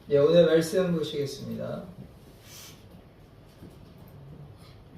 예, 오늘 말씀 보시겠습니다.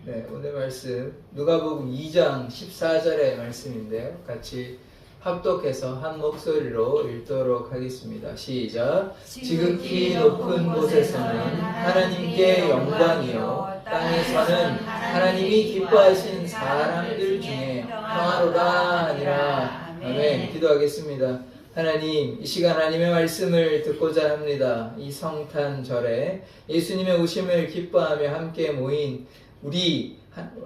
네, 오늘 말씀 누가복음 2장 14절의 말씀인데요. 같이 합독해서 한 목소리로 읽도록 하겠습니다. 시작. 지극히 높은 곳에서는 하나님께 영광이요, 땅에서는 하나님이 기뻐하신 사람들 중에 평화로다 하니라. 아멘. 기도하겠습니다. 하나님, 이 시간 하나님의 말씀을 듣고자 합니다. 이 성탄절에 예수님의 오심을 기뻐하며 함께 모인 우리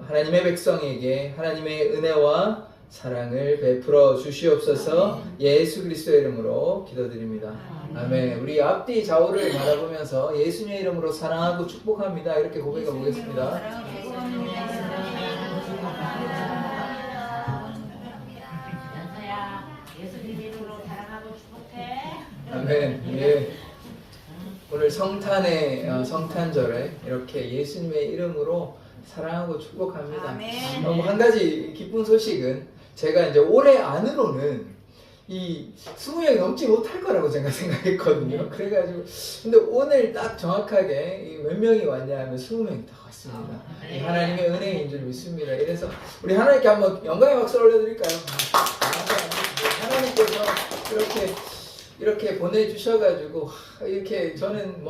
하나님의 백성에게 하나님의 은혜와 사랑을 베풀어 주시옵소서. 예수 그리스도의 이름으로 기도드립니다. 아멘. 우리 앞뒤 좌우를 바라보면서 예수님의 이름으로 사랑하고 축복합니다. 이렇게 고백해 보겠습니다. 아멘. 예. 오늘 성탄절에 이렇게 예수님의 이름으로 사랑하고 축복합니다. 한 가지 기쁜 소식은 제가 이제 올해 안으로는 이 20명이 넘지 못할 거라고 제가 생각했거든요. 그래가지고 근데 오늘 딱 정확하게 몇 명이 왔냐 하면 20명이 다 왔습니다. 하나님의 은혜인 줄 믿습니다. 이래서 우리 하나님께 한번 영광의 박수를 올려드릴까요? 하나님께서 이렇게 보내주셔가지고 이렇게 저는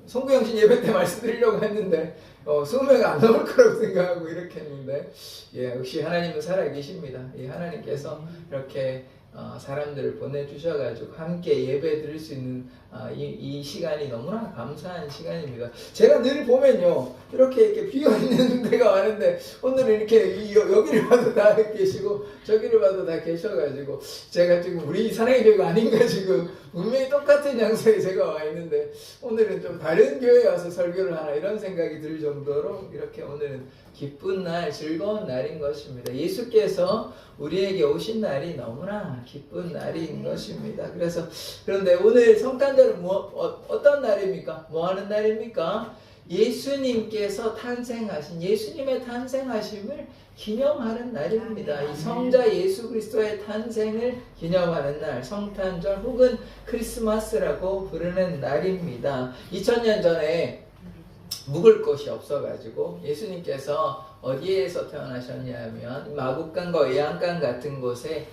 송구영신 예배 때 말씀드리려고 했는데 20명이 안 넘을 거라고 생각하고 이렇게 했는데 역시 하나님은 살아계십니다. 하나님께서 이렇게 사람들을 보내주셔가지고 함께 예배 드릴 수 있는 이 시간이 너무나 감사한 시간입니다. 제가 늘 보면요, 이렇게 비어있는 데가 많은데 오늘은 이렇게 여기를 봐도 다 계시고 저기를 봐도 다 계셔가지고 제가 지금 우리 사랑의 교회가 아닌가 지금 분명히 똑같은 장소에 제가 와 있는데 오늘은 좀 다른 교회에 와서 설교를 하나 이런 생각이 들 정도로 이렇게 오늘은 기쁜 날, 즐거운 날인 것입니다. 예수께서 우리에게 오신 날이 너무나 기쁜 날인 것입니다. 그런데 오늘 성탄절은 어떤 날입니까? 뭐 하는 날입니까? 예수님께서 탄생하신, 예수님의 탄생하심을 기념하는 날입니다. 이 성자 예수 그리스도의 탄생을 기념하는 날, 성탄절 혹은 크리스마스라고 부르는 날입니다. 2000년 전에 묵을 곳이 없어가지고 예수님께서 어디에서 태어나셨냐면 마국간과 외양간 같은 곳에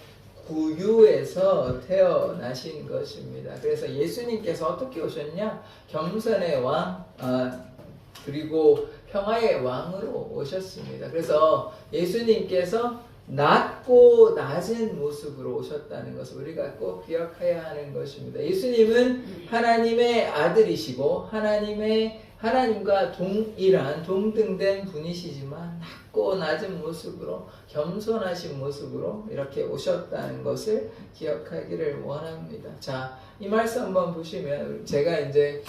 구유에서 태어나신 것입니다. 그래서 예수님께서 어떻게 오셨냐? 겸손의 왕, 그리고 평화의 왕으로 오셨습니다. 그래서 예수님께서 낮고 낮은 모습으로 오셨다는 것을 우리가 꼭 기억해야 하는 것입니다. 예수님은 하나님의 아들이시고 하나님과 동등된 분이시지만 낮고 낮은 모습으로, 겸손하신 모습으로 이렇게 오셨다는 것을 기억하기를 원합니다. 자, 이 말씀 한번 보시면 제가 이제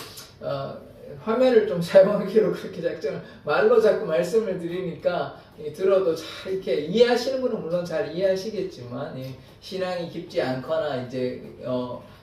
화면을 좀 사용하기로 그렇게 작정을, 말로 자꾸 말씀을 드리니까 들어도 잘 이렇게 이해하시는 분은 물론 잘 이해하시겠지만 신앙이 깊지 않거나 이제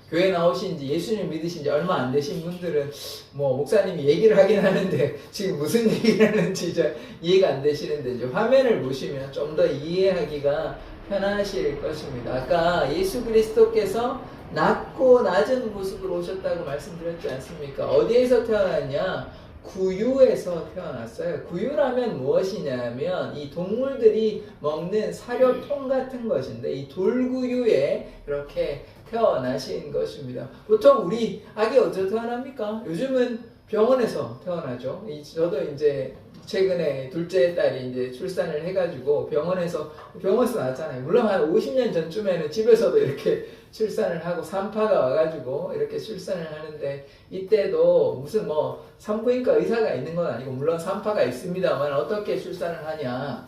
교회 나오신 지, 예수님 믿으신 지 얼마 안 되신 분들은 목사님이 얘기를 하긴 하는데 지금 무슨 얘기를 하는지 이제 이해가 안 되시는데 이제 화면을 보시면 좀 더 이해하기가 편하실 것입니다. 아까 예수 그리스도께서 낮고 낮은 모습으로 오셨다고 말씀드렸지 않습니까? 어디에서 태어났냐? 구유에서 태어났어요. 구유라면 무엇이냐면 이 동물들이 먹는 사료통 같은 것인데 이 돌구유에 이렇게 태어나신 것입니다. 보통 우리 아기 어디서 태어납니까? 요즘은 병원에서 태어나죠. 저도 이제 최근에 둘째 딸이 이제 출산을 해가지고 병원에서 낳았잖아요. 물론 한 50년 전쯤에는 집에서도 이렇게 출산을 하고 산파가 와가지고 이렇게 출산을 하는데 이때도 무슨 산부인과 의사가 있는 건 아니고 물론 산파가 있습니다만 어떻게 출산을 하냐,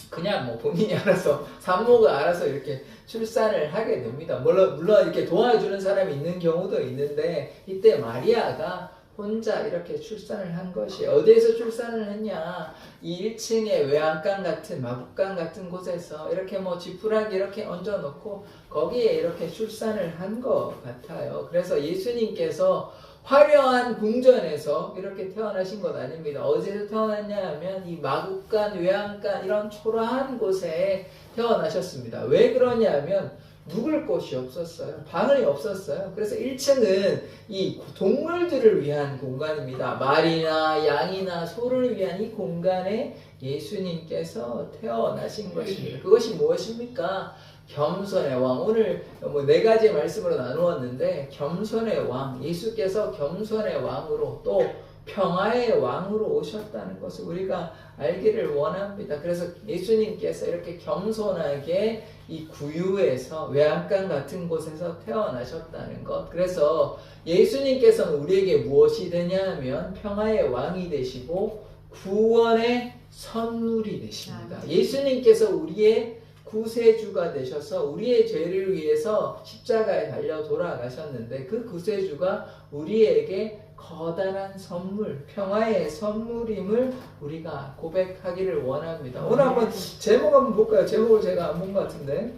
그냥 본인이 알아서 산모가 알아서 이렇게 출산을 하게 됩니다. 물론 이렇게 도와주는 사람이 있는 경우도 있는데 이때 마리아가 혼자 이렇게 출산을 한 것이 어디에서 출산을 했냐? 이 1층에 외양간 같은 마국간 같은 곳에서 이렇게 지푸라기 이렇게 얹어놓고 거기에 이렇게 출산을 한 것 같아요. 그래서 예수님께서 화려한 궁전에서 이렇게 태어나신 것 아닙니다. 어디서 태어났냐 하면 이 마국간, 외양간 이런 초라한 곳에 태어나셨습니다. 왜 그러냐 하면 묵을 곳이 없었어요. 방이 없었어요. 그래서 1층은 이 동물들을 위한 공간입니다. 말이나 양이나 소를 위한 이 공간에 예수님께서 태어나신 것입니다. 그것이 무엇입니까? 겸손의 왕. 오늘 뭐 4가지 말씀으로 나누었는데 겸손의 왕, 예수께서 겸손의 왕으로 또 평화의 왕으로 오셨다는 것을 우리가 알기를 원합니다. 그래서 예수님께서 이렇게 겸손하게 이 구유에서 외양간 같은 곳에서 태어나셨다는 것. 그래서 예수님께서는 우리에게 무엇이 되냐면 평화의 왕이 되시고 구원의 선물이 되십니다. 예수님께서 우리의 구세주가 되셔서 우리의 죄를 위해서 십자가에 달려 돌아가셨는데 그 구세주가 우리에게 거단한 선물, 평화의 선물임을 우리가 고백하기를 원합니다. 오늘 한번 제목 한번 볼까요? 제목을 제가 안 본 것 같은데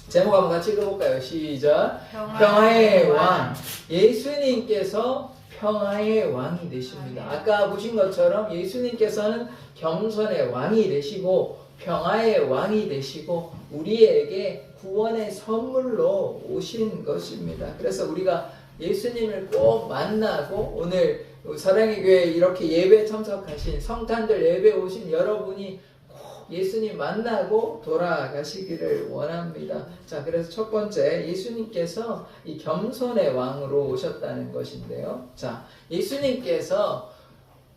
제목 한번 같이 읽어볼까요? 시작. 평화의 왕. 예수님께서 평화의 왕이 되십니다. 아까 보신 것처럼 예수님께서는 겸손의 왕이 되시고 평화의 왕이 되시고 우리에게 구원의 선물로 오신 것입니다. 그래서 우리가 예수님을 꼭 만나고 오늘 사랑의 교회 이렇게 예배 참석하신 성탄절 예배 오신 여러분이 꼭 예수님 만나고 돌아가시기를 원합니다. 자, 그래서 첫 번째 예수님께서 이 겸손의 왕으로 오셨다는 것인데요. 자, 예수님께서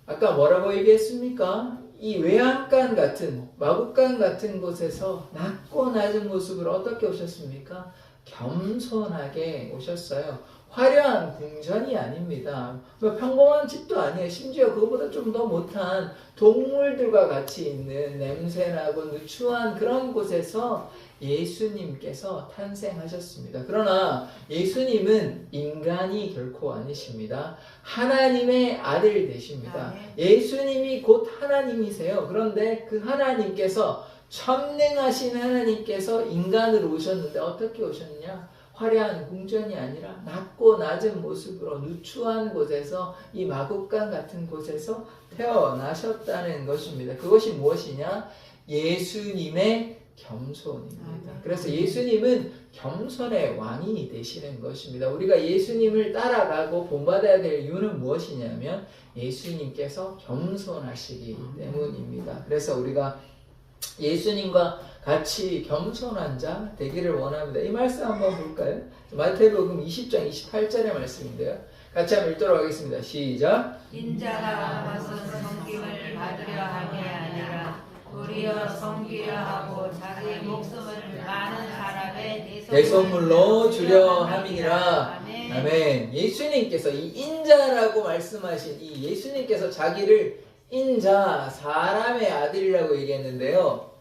아까 뭐라고 얘기했습니까? 이 외양간 같은 마국간 같은 곳에서 낮고 낮은 모습으로 어떻게 오셨습니까? 겸손하게 오셨어요. 화려한 궁전이 아닙니다. 평범한 집도 아니에요. 심지어 그거보다 좀 더 못한 동물들과 같이 있는 냄새나고 누추한 그런 곳에서 예수님께서 탄생하셨습니다. 그러나 예수님은 인간이 결코 아니십니다. 하나님의 아들 되십니다. 예수님이 곧 하나님이세요. 그런데 그 하나님께서 천능하신 하나님께서 인간으로 오셨는데 어떻게 오셨냐? 화려한 궁전이 아니라 낮고 낮은 모습으로 누추한 곳에서 이 마국간 같은 곳에서 태어나셨다는 것입니다. 그것이 무엇이냐? 예수님의 겸손입니다. 그래서 예수님은 겸손의 왕이 되시는 것입니다. 우리가 예수님을 따라가고 본받아야 될 이유는 무엇이냐면 예수님께서 겸손하시기 때문입니다. 그래서 우리가 예수님과 같이 겸손한 자 되기를 원합니다. 이 말씀 한번 볼까요? 마태복음 20장 28절의 말씀인데요. 같이 한번 읽도록 하겠습니다. 시작. 인자가 와서 섬김을 받으려 함이 아니라 도리어 섬기려 하고 자기 목숨을 많은 사람의 대선물로 주려 함이니라. 아멘. 예수님께서 이 인자라고 말씀하신 이 예수님께서 자기를 인자, 사람의 아들이라고 얘기했는데요.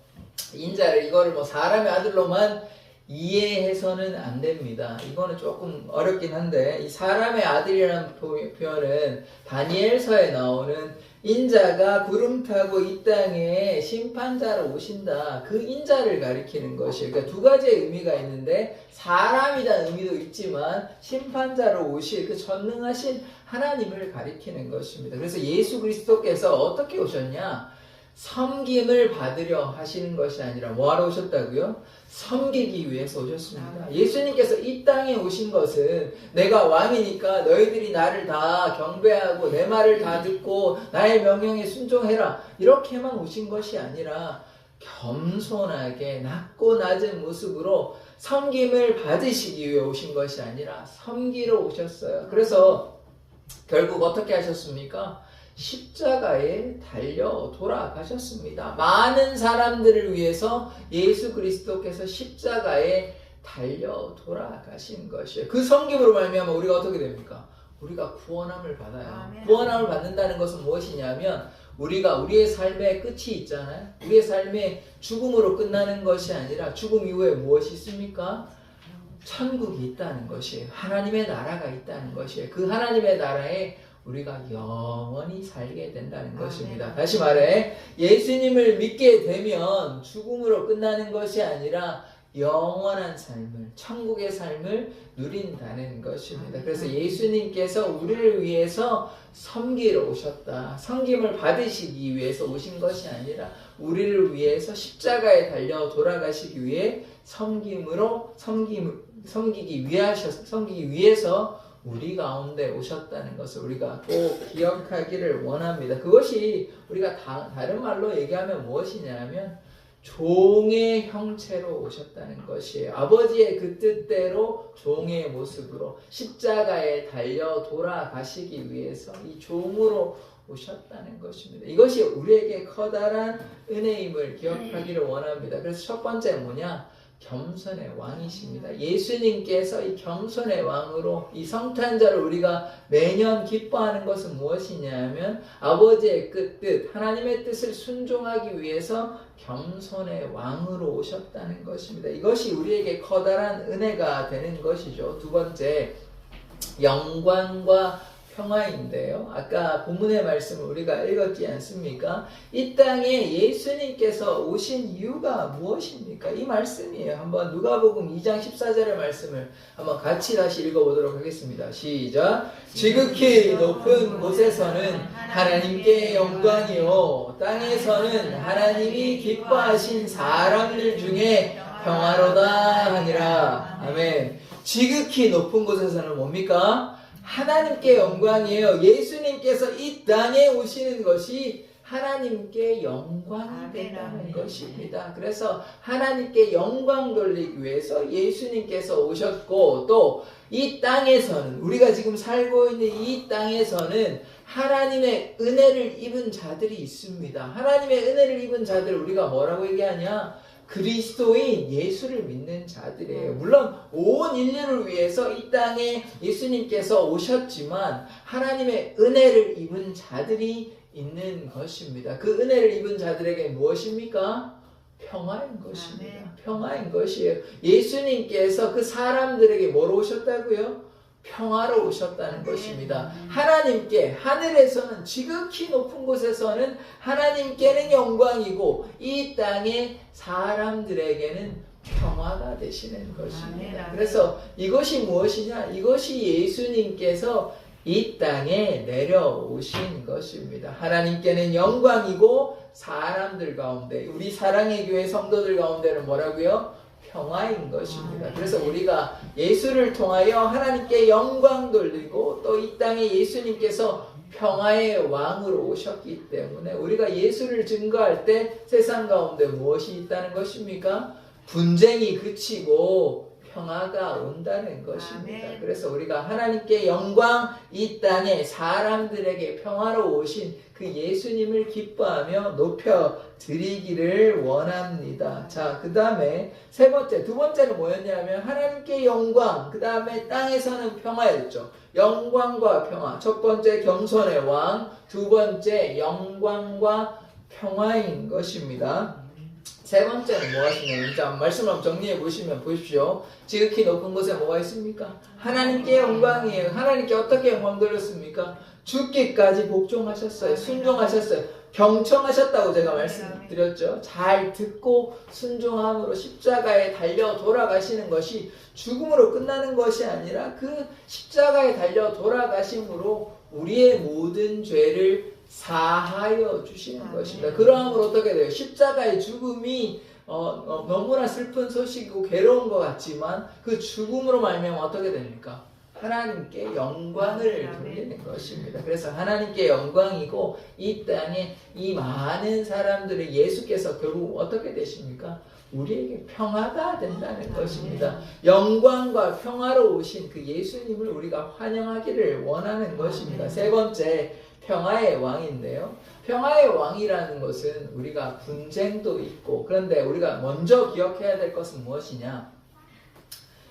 인자를 이거를 뭐 사람의 아들로만 이해해서는 안 됩니다. 이거는 조금 어렵긴 한데 이 사람의 아들이라는 표현은 다니엘서에 나오는 인자가 구름 타고 이 땅에 심판자로 오신다. 그 인자를 가리키는 것이에요. 그러니까 두 가지의 의미가 있는데 사람이라는 의미도 있지만 심판자로 오실 그 전능하신 하나님을 가리키는 것입니다. 그래서 예수 그리스도께서 어떻게 오셨냐? 섬김을 받으려 하시는 것이 아니라 뭐하러 오셨다고요? 섬기기 위해서 오셨습니다. 예수님께서 이 땅에 오신 것은 내가 왕이니까 너희들이 나를 다 경배하고 내 말을 다 듣고 나의 명령에 순종해라 이렇게만 오신 것이 아니라 겸손하게 낮고 낮은 모습으로 섬김을 받으시기 위해 오신 것이 아니라 섬기러 오셨어요. 그래서 결국 어떻게 하셨습니까? 십자가에 달려 돌아가셨습니다. 많은 사람들을 위해서 예수 그리스도께서 십자가에 달려 돌아가신 것이에요. 그 섬김으로 말미암아 우리가 어떻게 됩니까? 우리가 구원함을 받아요. 구원함을 받는다는 것은 무엇이냐면 우리가 우리의 삶의 끝이 있잖아요. 우리의 삶의 죽음으로 끝나는 것이 아니라 죽음 이후에 무엇이 있습니까? 천국이 있다는 것이에요. 하나님의 나라가 있다는 것이에요. 그 하나님의 나라에 우리가 영원히 살게 된다는 것입니다. 다시 말해 예수님을 믿게 되면 죽음으로 끝나는 것이 아니라 영원한 삶을, 천국의 삶을 누린다는 것입니다. 그래서 예수님께서 우리를 위해서 섬기러 오셨다. 섬김을 받으시기 위해서 오신 것이 아니라 우리를 위해서 십자가에 달려 돌아가시기 위해 섬기기 위해서 우리 가운데 오셨다는 것을 우리가 꼭 기억하기를 원합니다. 그것이 우리가 다른 말로 얘기하면 무엇이냐면 종의 형체로 오셨다는 것이에요. 아버지의 그 뜻대로 종의 모습으로 십자가에 달려 돌아가시기 위해서 이 종으로 오셨다는 것입니다. 이것이 우리에게 커다란 은혜임을 기억하기를 원합니다. 그래서 첫 번째 뭐냐? 겸손의 왕이십니다. 예수님께서 이 겸손의 왕으로 이 성탄절을 우리가 매년 기뻐하는 것은 무엇이냐면 아버지의 그 뜻, 하나님의 뜻을 순종하기 위해서 겸손의 왕으로 오셨다는 것입니다. 이것이 우리에게 커다란 은혜가 되는 것이죠. 두 번째, 영광과 평화인데요. 아까 본문의 말씀을 우리가 읽었지 않습니까? 이 땅에 예수님께서 오신 이유가 무엇입니까? 이 말씀이에요. 한번 누가복음 2장 14절의 말씀을 한번 같이 다시 읽어보도록 하겠습니다. 시작. 지극히 높은 곳에서는 하나님께 영광이요 땅에서는 하나님이 기뻐하신 사람들 중에 평화로다 하니라. 아멘. 지극히 높은 곳에서는 뭡니까? 하나님께 영광이에요. 예수님께서 이 땅에 오시는 것이 하나님께 영광이 된다는 것입니다. 그래서 하나님께 영광 돌리기 위해서 예수님께서 오셨고 또 이 땅에서는 우리가 지금 살고 있는 이 땅에서는 하나님의 은혜를 입은 자들이 있습니다. 하나님의 은혜를 입은 자들을 우리가 뭐라고 얘기하냐? 그리스도인 예수를 믿는 자들이에요. 물론 온 인류를 위해서 이 땅에 예수님께서 오셨지만 하나님의 은혜를 입은 자들이 있는 것입니다. 그 은혜를 입은 자들에게 무엇입니까? 평화인 것입니다. 아멘. 평화인 것이에요. 예수님께서 그 사람들에게 뭐로 오셨다고요? 평화로 오셨다는 것입니다. 하나님께 하늘에서는 지극히 높은 곳에서는 하나님께는 영광이고 이 땅의 사람들에게는 평화가 되시는 것입니다. 그래서 이것이 무엇이냐? 이것이 예수님께서 이 땅에 내려오신 것입니다. 하나님께는 영광이고 사람들 가운데 우리 사랑의 교회 성도들 가운데는 뭐라고요? 평화인 것입니다. 그래서 우리가 예수를 통하여 하나님께 영광 돌리고 또 이 땅에 예수님께서 평화의 왕으로 오셨기 때문에 우리가 예수를 증거할 때 세상 가운데 무엇이 있다는 것입니까? 분쟁이 그치고 평화가 온다는 것입니다. 아멘. 그래서 우리가 하나님께 영광, 이 땅에 사람들에게 평화로 오신 그 예수님을 기뻐하며 높여 드리기를 원합니다. 자, 그 다음에 두 번째는 뭐였냐면 하나님께 영광, 그 다음에 땅에서는 평화였죠. 영광과 평화. 첫 번째 겸손의 왕, 두 번째 영광과 평화인 것입니다. 세 번째는 무엇이냐면, 자, 말씀을 한번 정리해 보시면 보십시오. 지극히 높은 곳에 뭐가 있습니까? 하나님께 영광이에요. 하나님께 어떻게 영광 돌렸습니까? 죽기까지 복종하셨어요. 순종하셨어요. 경청하셨다고 제가 말씀드렸죠. 잘 듣고 순종함으로 십자가에 달려 돌아가시는 것이 죽음으로 끝나는 것이 아니라 그 십자가에 달려 돌아가심으로 우리의 모든 죄를 사하여 주시는 것입니다. 그러함으로 어떻게 돼요? 십자가의 죽음이 너무나 슬픈 소식이고 괴로운 것 같지만 그 죽음으로 말미암아 어떻게 됩니까? 하나님께 영광을 돌리는 것입니다. 그래서 하나님께 영광이고 이 땅에 이 많은 사람들을 예수께서 결국 어떻게 되십니까? 우리에게 평화가 된다는 것입니다. 영광과 평화로 오신 그 예수님을 우리가 환영하기를 원하는 것입니다. 세 번째, 평화의 왕인데요. 평화의 왕이라는 것은 우리가 분쟁도 있고, 그런데 우리가 먼저 기억해야 될 것은 무엇이냐?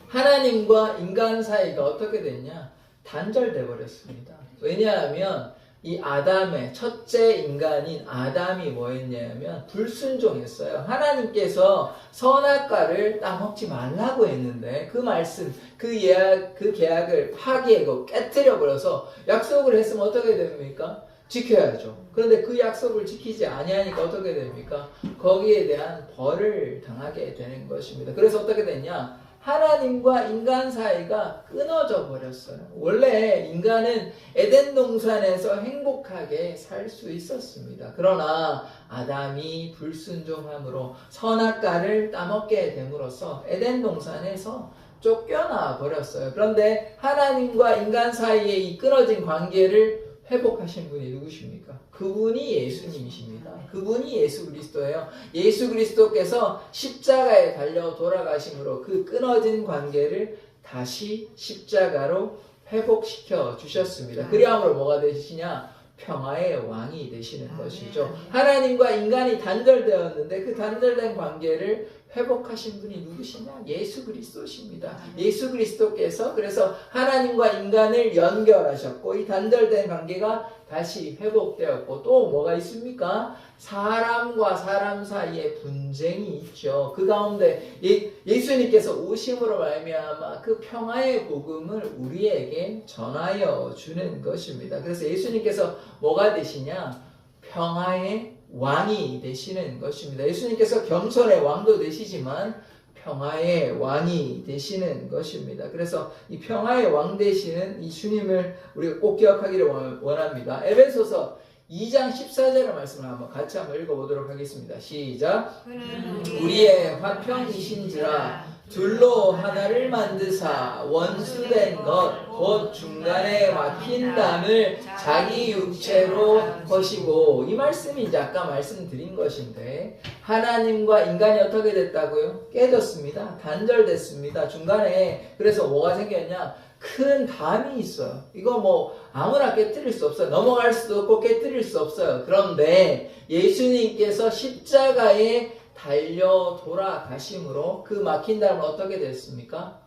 하나님과 인간 사이가 어떻게 됐냐? 단절돼 버렸습니다. 왜냐하면 이 아담의 첫째 인간인 아담이 뭐했냐면 불순종했어요. 하나님께서 선악과를 따먹지 말라고 했는데 그 말씀, 그 계약을 파기하고 깨뜨려 버려서 약속을 했으면 어떻게 됩니까? 지켜야죠. 그런데 그 약속을 지키지 아니하니까 어떻게 됩니까? 거기에 대한 벌을 당하게 되는 것입니다. 그래서 어떻게 됐냐? 하나님과 인간 사이가 끊어져 버렸어요. 원래 인간은 에덴 동산에서 행복하게 살 수 있었습니다. 그러나 아담이 불순종함으로 선악과를 따먹게 됨으로써 에덴 동산에서 쫓겨나 버렸어요. 그런데 하나님과 인간 사이의 이 끊어진 관계를 회복하신 분이 누구십니까? 그분이 예수님이십니다. 그분이 예수 그리스도예요. 예수 그리스도께서 십자가에 달려 돌아가심으로 그 끊어진 관계를 다시 십자가로 회복시켜 주셨습니다. 그리함으로 뭐가 되시냐? 평화의 왕이 되시는 것이죠. 하나님과 인간이 단절되었는데 그 단절된 관계를 회복하신 분이 누구시냐? 예수 그리스도십니다. 예수 그리스도께서 그래서 하나님과 인간을 연결하셨고 이 단절된 관계가 다시 회복되었고 또 뭐가 있습니까? 사람과 사람 사이에 분쟁이 있죠. 그 가운데 예수님께서 오심으로 말미암아 그 평화의 복음을 우리에게 전하여 주는 것입니다. 그래서 예수님께서 뭐가 되시냐? 평화의 왕이 되시는 것입니다. 예수님께서 겸손의 왕도 되시지만 평화의 왕이 되시는 것입니다. 그래서 이 평화의 왕 되시는 이 주님을 우리가 꼭 기억하기를 원합니다. 에베소서 2장 14절의 말씀을 같이 한번 읽어보도록 하겠습니다. 시작. 우리의 화평이신지라 둘로 하나를 만드사 원수된 것 곧 중간에 막힌 담을 자기 육체로 거시고, 이 말씀이 이제 아까 말씀드린 것인데 하나님과 인간이 어떻게 됐다고요? 깨졌습니다. 단절됐습니다. 중간에. 그래서 뭐가 생겼냐? 큰 담이 있어요. 이거 뭐 아무나 깨뜨릴 수 없어요. 넘어갈 수도 없고 깨뜨릴 수 없어요. 그런데 예수님께서 십자가에 달려 돌아가심으로 그 막힌 담을 어떻게 됐습니까?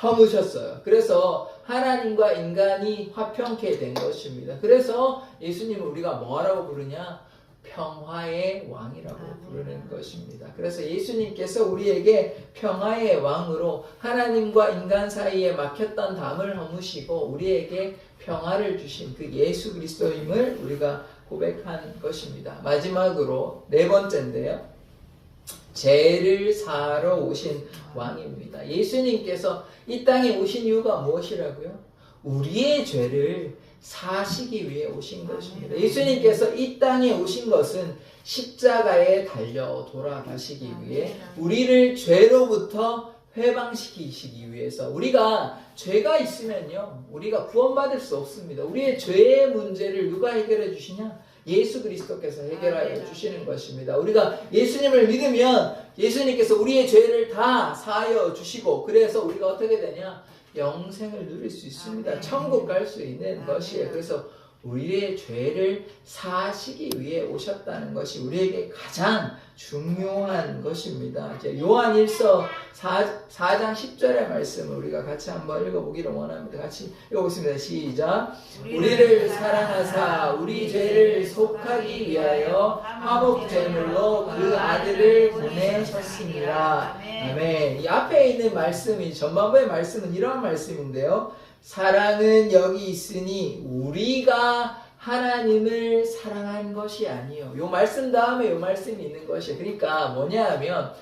허무셨어요. 그래서 하나님과 인간이 화평케 된 것입니다. 그래서 예수님을 우리가 뭐라고 부르냐? 평화의 왕이라고 부르는 것입니다. 그래서 예수님께서 우리에게 평화의 왕으로 하나님과 인간 사이에 막혔던 담을 허무시고 우리에게 평화를 주신 그 예수 그리스도임을 우리가 고백한 것입니다. 마지막으로 네 번째인데요. 죄를 사하러 오신 왕입니다. 예수님께서 이 땅에 오신 이유가 무엇이라고요? 우리의 죄를 사시기 위해 오신 것입니다. 예수님께서 이 땅에 오신 것은 십자가에 달려 돌아가시기 위해 우리를 죄로부터 해방시키시기 위해서. 우리가 죄가 있으면요, 우리가 구원받을 수 없습니다. 우리의 죄의 문제를 누가 해결해 주시냐? 예수 그리스도께서 해결하여 주시는 것입니다. 우리가 예수님을 믿으면 예수님께서 우리의 죄를 다 사하여 주시고, 그래서 우리가 어떻게 되냐? 영생을 누릴 수 있습니다. 천국 갈 수 있는 것이에요. 그래서 우리의 죄를 사하시기 위해 오셨다는 것이 우리에게 가장 중요한 것입니다. 이제 요한 1서 4장 10절의 말씀을 우리가 같이 한번 읽어보기를 원합니다. 같이 읽어보겠습니다. 시작. 우리를 사랑하사 우리 죄를 속하기 위하여 화목제물로 그 아들을 보내셨습니다. 아멘. 이 앞에 있는 말씀이, 전반부의 말씀은 이런 말씀인데요. 사랑은 여기 있으니 우리가 하나님을 사랑한 것이 아니요. 요 말씀 다음에 요 말씀이 있는 것이에요. 그러니까 뭐냐 하면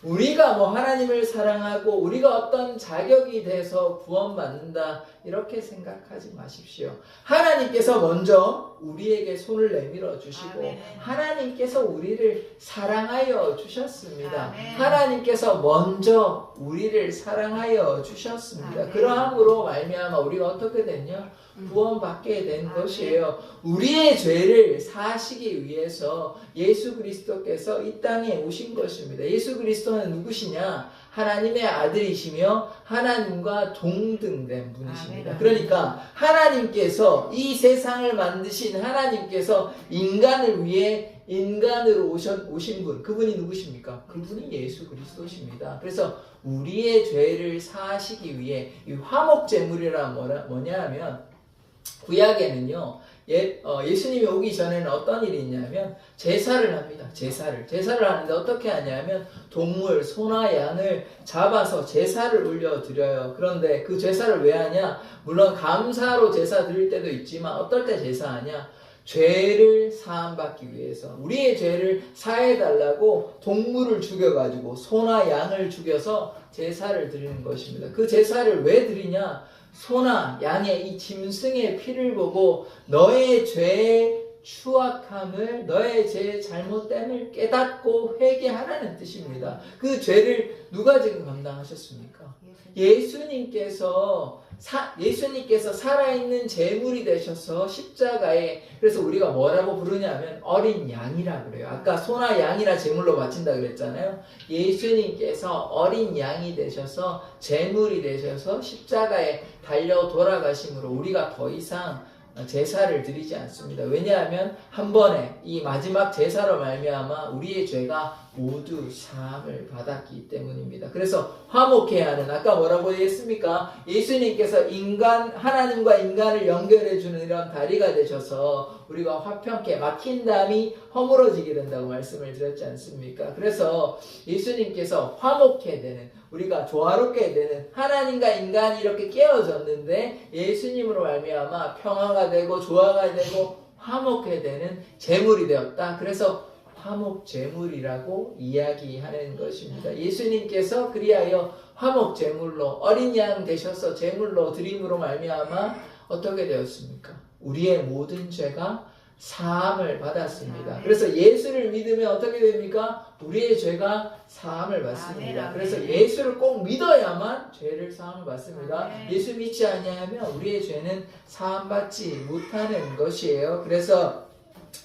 우리가 뭐 하나님을 사랑하고 우리가 어떤 자격이 돼서 구원받는다 이렇게 생각하지 마십시오. 하나님께서 먼저 우리에게 손을 내밀어 주시고 하나님께서 우리를 사랑하여 주셨습니다. 하나님께서 먼저 우리를 사랑하여 주셨습니다. 그러함으로 말미암아 우리가 어떻게 됐냐? 구원받게 된 것이에요. 우리의 죄를 사하시기 위해서 예수 그리스도께서 이 땅에 오신 것입니다. 예수 그리스도는 누구시냐? 하나님의 아들이시며 하나님과 동등된 분이십니다. 그러니까 하나님께서, 이 세상을 만드신 하나님께서 인간을 위해 인간으로 오신 분, 그분이 누구십니까? 그분이 예수 그리스도십니다. 그래서 우리의 죄를 사하시기 위해 이 화목제물이란 뭐냐 하면, 구약에는요, 예수님이 오기 전에는 어떤 일이 있냐면 제사를 합니다. 제사를 하는데 어떻게 하냐면 동물, 소나 양을 잡아서 제사를 올려드려요. 그런데 그 제사를 왜 하냐? 물론 감사로 제사 드릴 때도 있지만 어떨 때 제사하냐? 죄를 사함받기 위해서 우리의 죄를 사해달라고 동물을 죽여가지고 소나 양을 죽여서 제사를 드리는 것입니다. 그 제사를 왜 드리냐? 소나 양의 이 짐승의 피를 보고 너의 죄의 추악함을, 너의 죄의 잘못됨을 깨닫고 회개하라는 뜻입니다. 그 죄를 누가 지금 감당하셨습니까? 예수님께서 살아있는 제물이 되셔서 십자가에, 그래서 우리가 뭐라고 부르냐면 어린 양이라 그래요. 아까 소나 양이나 제물로 바친다 그랬잖아요. 예수님께서 어린 양이 되셔서 제물이 되셔서 십자가에 달려 돌아가심으로 우리가 더 이상 제사를 드리지 않습니다. 왜냐하면 한 번에 이 마지막 제사로 말미암아 우리의 죄가 모두 사함을 받았기 때문입니다. 그래서 화목해야 하는, 아까 뭐라고 했습니까? 예수님께서 하나님과 인간을 연결해주는 이런 다리가 되셔서 우리가 화평케, 막힌 담이 허물어지게 된다고 말씀을 드렸지 않습니까? 그래서 예수님께서 화목해 되는, 우리가 조화롭게 되는, 하나님과 인간이 이렇게 깨어졌는데 예수님으로 말미암아 평화가 되고 조화가 되고 화목해 되는 제물이 되었다. 그래서 화목제물이라고 이야기하는 것입니다. 예수님께서 그리하여 화목제물로 어린 양 되셔서 제물로 드림으로 말미암아 어떻게 되었습니까? 우리의 모든 죄가 사함을 받았습니다. 그래서 예수를 믿으면 어떻게 됩니까? 우리의 죄가 사함을 받습니다. 그래서 예수를 꼭 믿어야만 죄를 사함을 받습니다. 예수 믿지 아니하면 우리의 죄는 사함받지 못하는 것이에요. 그래서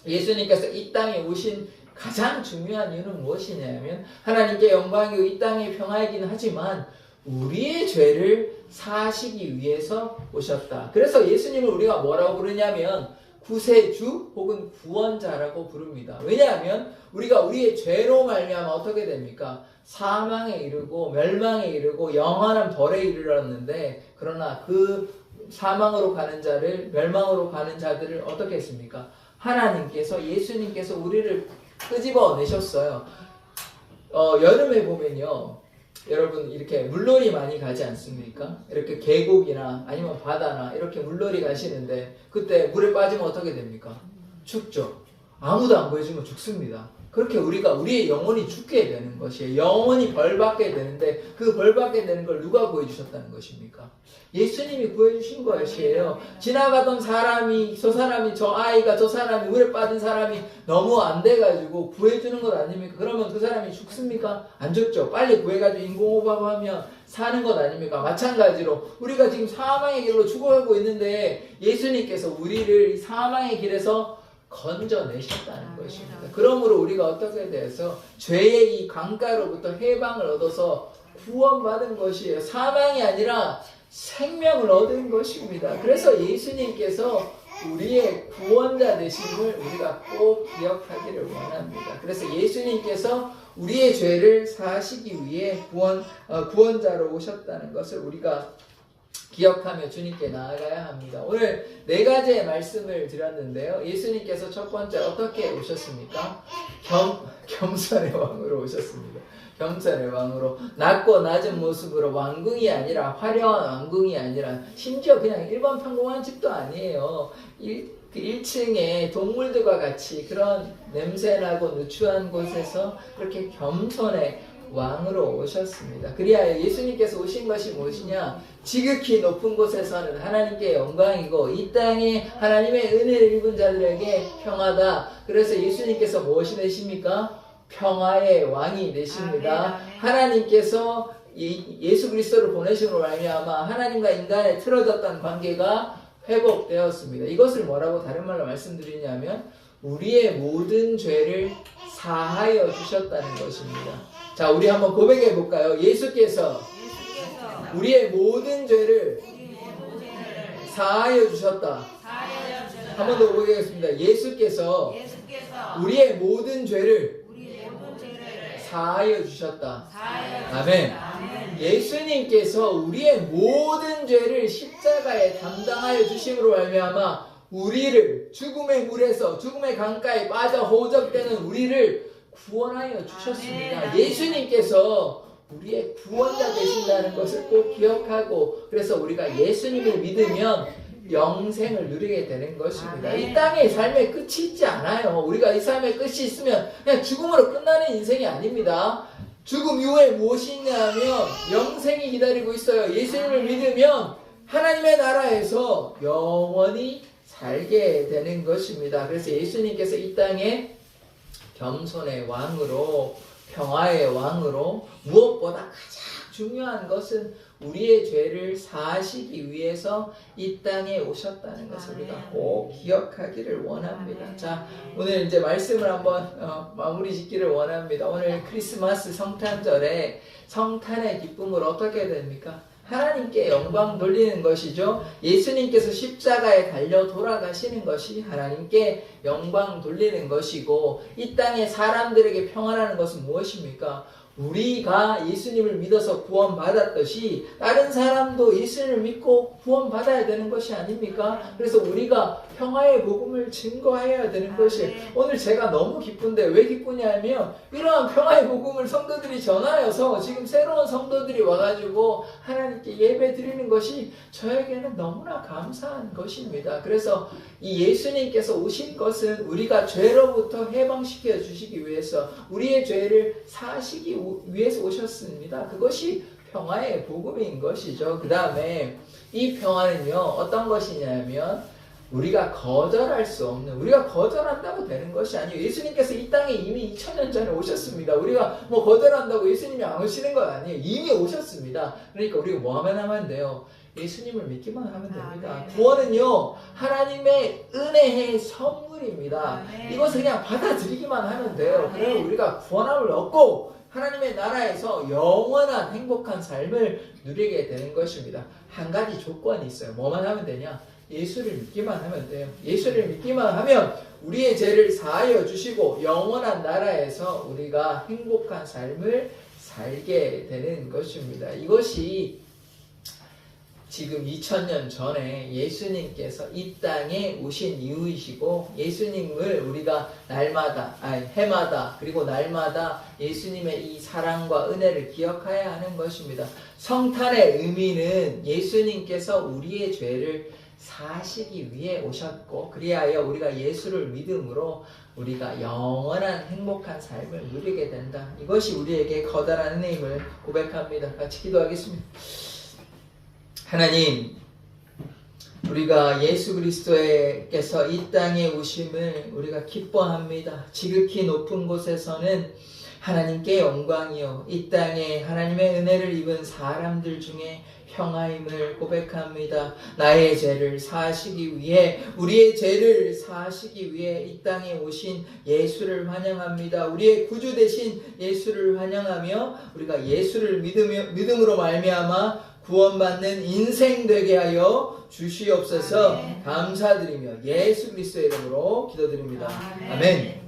예수님께서 이 땅에 오신 가장 중요한 이유는 무엇이냐면 하나님께 영광이고 이 땅의 평화이긴 하지만 우리의 죄를 사하시기 위해서 오셨다. 그래서 예수님을 우리가 뭐라고 부르냐면 구세주 혹은 구원자라고 부릅니다. 왜냐하면 우리가 우리의 죄로 말미암아 어떻게 됩니까? 사망에 이르고 멸망에 이르고 영원한 벌에 이르렀는데, 그러나 그 사망으로 가는 자를, 멸망으로 가는 자들을 어떻게 했습니까? 하나님께서, 예수님께서 우리를 끄집어 내셨어요. 여름에 보면요, 여러분 이렇게 물놀이 많이 가지 않습니까? 이렇게 계곡이나 아니면 바다나 이렇게 물놀이 가시는데 그때 물에 빠지면 어떻게 됩니까? 죽죠. 아무도 안 구해주면 죽습니다. 그렇게 우리의 영혼이 죽게 되는 것이에요. 영혼이 벌받게 되는데 그 벌받게 되는 걸 누가 구해주셨다는 것입니까? 예수님이 구해주신 것이에요. 지나가던 사람이, 저 아이가, 저 사람이, 물에 빠진 사람이 너무 안 돼가지고 구해주는 것 아닙니까? 그러면 그 사람이 죽습니까? 안 죽죠. 빨리 구해가지고 인공호흡하면 사는 것 아닙니까? 마찬가지로 우리가 지금 사망의 길로 죽어가고 있는데 예수님께서 우리를 사망의 길에서 건져내셨다는 것입니다. 그러므로 우리가 어떻게 돼서 죄의 이 강가로부터 해방을 얻어서 구원받은 것이에요. 사망이 아니라 생명을 얻은 것입니다. 그래서 예수님께서 우리의 구원자 되심을 우리가 꼭 기억하기를 원합니다. 그래서 예수님께서 우리의 죄를 사하시기 위해 구원자로 오셨다는 것을 우리가 기억하며 주님께 나아가야 합니다. 오늘 4가지의 말씀을 드렸는데요. 예수님께서 첫 번째 어떻게 오셨습니까? 겸손의 왕으로 오셨습니다. 겸손의 왕으로, 낮고 낮은 모습으로, 왕궁이 아니라, 화려한 왕궁이 아니라, 심지어 그냥 일반 평범한 집도 아니에요. 1층에 동물들과 같이 그런 냄새나고 누추한 곳에서 그렇게 겸손의 왕으로 오셨습니다. 그리하여 예수님께서 오신 것이 무엇이냐? 지극히 높은 곳에서는 하나님께 영광이고 이 땅에 하나님의 은혜를 입은 자들에게 평화다. 그래서 예수님께서 무엇이 되십니까? 평화의 왕이 되십니다. 하나님께서 예수 그리스도를 보내심으로 말미암아 하나님과 인간의 틀어졌던 관계가 회복되었습니다. 이것을 뭐라고 다른 말로 말씀드리냐면 우리의 모든 죄를 사하여 주셨다는 것입니다. 자, 우리 한번 고백해 볼까요? 예수께서 우리의 모든 죄를 사하여 주셨다. 한 번 더 고백하겠습니다. 예수께서 우리의 모든 죄를 사하여 주셨다. 아멘. 예수님께서 우리의 모든 죄를 십자가에 담당하여 주심으로 말미암아 우리를 죽음의 물에서, 죽음의 강가에 빠져 호적되는 우리를 구원하여 주셨습니다. 예수님께서 우리의 구원자 되신다는 것을 꼭 기억하고, 그래서 우리가 예수님을 믿으면 영생을 누리게 되는 것입니다. 아멘. 이 땅의 삶의 끝이 있지 않아요. 우리가 이 삶의 끝이 있으면 그냥 죽음으로 끝나는 인생이 아닙니다. 죽음 이후에 무엇이 있냐면 영생이 기다리고 있어요. 예수님을 믿으면 하나님의 나라에서 영원히 살게 되는 것입니다. 그래서 예수님께서 이 땅에 겸손의 왕으로, 평화의 왕으로, 무엇보다 가장 중요한 것은 우리의 죄를 사하시기 위해서 이 땅에 오셨다는 것을 우리가 꼭 기억하기를 원합니다. 자, 오늘 이제 말씀을 한번 마무리 짓기를 원합니다. 오늘 크리스마스 성탄절에 성탄의 기쁨을 어떻게 됩니까? 하나님께 영광 돌리는 것이죠. 예수님께서 십자가에 달려 돌아가시는 것이 하나님께 영광 돌리는 것이고, 이 땅에 사람들에게 평안하는 것은 무엇입니까? 우리가 예수님을 믿어서 구원받았듯이 다른 사람도 예수님을 믿고 구원받아야 되는 것이 아닙니까? 그래서 우리가 평화의 복음을 증거해야 되는 것이, 오늘 제가 너무 기쁜데 왜 기쁘냐면 이러한 평화의 복음을 성도들이 전하여서 지금 새로운 성도들이 와가지고 하나님께 예배 드리는 것이 저에게는 너무나 감사한 것입니다. 그래서 이 예수님께서 오신 것은 우리가 죄로부터 해방시켜 주시기 위해서, 우리의 죄를 사하시기 위해서 오셨습니다. 그것이 평화의 복음인 것이죠. 그 다음에 이 평화는요, 어떤 것이냐면 우리가 거절할 수 없는, 우리가 거절한다고 되는 것이 아니에요. 예수님께서 이 땅에 이미 2000년 전에 오셨습니다. 우리가 뭐 거절한다고 예수님이 안 오시는 건 아니에요. 이미 오셨습니다. 그러니까 우리가 뭐 하면 돼요? 예수님을 믿기만 하면 됩니다. 구원은요, 하나님의 은혜의 선물입니다. 이것을 그냥 받아들이기만 하면 돼요. 그래서 우리가 구원함을 얻고 하나님의 나라에서 영원한 행복한 삶을 누리게 되는 것입니다. 한 가지 조건이 있어요. 뭐만 하면 되냐? 예수를 믿기만 하면 돼요. 예수를 믿기만 하면 우리의 죄를 사하여 주시고 영원한 나라에서 우리가 행복한 삶을 살게 되는 것입니다. 이것이 지금 2000년 전에 예수님께서 이 땅에 오신 이유이시고, 예수님을 우리가 해마다 그리고 날마다 예수님의 이 사랑과 은혜를 기억해야 하는 것입니다. 성탄의 의미는 예수님께서 우리의 죄를 사시기 위해 오셨고, 그리하여 우리가 예수를 믿음으로 우리가 영원한 행복한 삶을 누리게 된다. 이것이 우리에게 커다란 은혜임을 고백합니다. 같이 기도하겠습니다. 하나님, 우리가 예수 그리스도께서 이 땅에 오심을 우리가 기뻐합니다. 지극히 높은 곳에서는 하나님께 영광이요, 이 땅에 하나님의 은혜를 입은 사람들 중에 평화임을 고백합니다. 나의 죄를 사하시기 위해, 우리의 죄를 사하시기 위해 이 땅에 오신 예수를 환영합니다. 우리의 구주 되신 예수를 환영하며 우리가 예수를 믿음으로 말미암아 구원받는 인생 되게 하여 주시옵소서. 감사드리며 예수 그리스도의 이름으로 기도드립니다. 아멘.